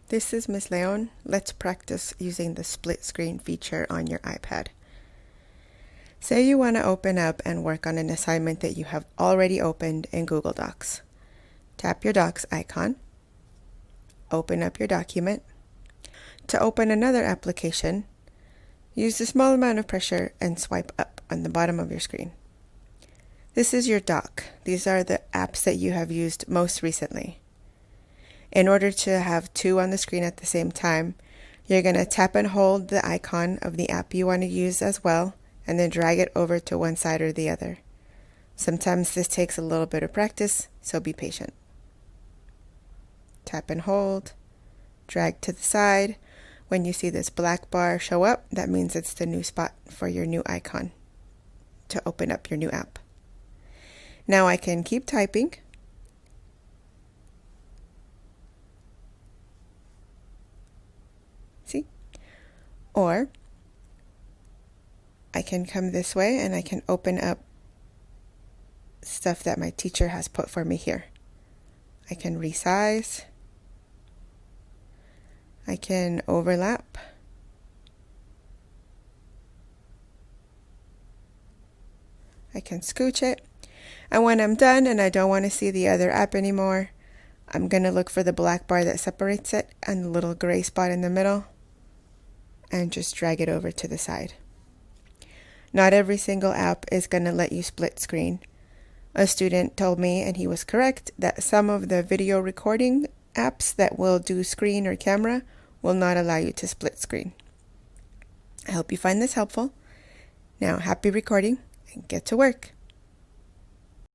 This is Ms. Leon. Let's practice using the split screen feature on your iPad. Say you want to open up and work on an assignment that you have already opened in Google Docs. Tap your Docs icon. Open up your document. To open another application, use the small amount of pressure and swipe up on the bottom of your screen. This is your doc. These are the apps that you have used most recently. In order to have two on the screen at the same time, you're going to tap and hold the icon of the app you want to use as well, and then drag it over to one side or the other. Sometimes this takes a little bit of practice, so be patient. Tap and hold, drag to the side. When you see this black bar show up, that means it's the new spot for your new icon to open up your new app. Now I can keep typing. See? Or I can come this way and I can open up stuff that my teacher has put for me here. I can resize. I can overlap. I can scooch it. And when I'm done and I don't want to see the other app anymore, I'm going to look for the black bar that separates it and the little gray spot in the middle and just drag it over to the side. Not every single app is going to let you split screen. A student told me, and he was correct, that some of the video recording apps that will do screen or camera will not allow you to split screen. I hope you find this helpful. Now, happy recording and get to work.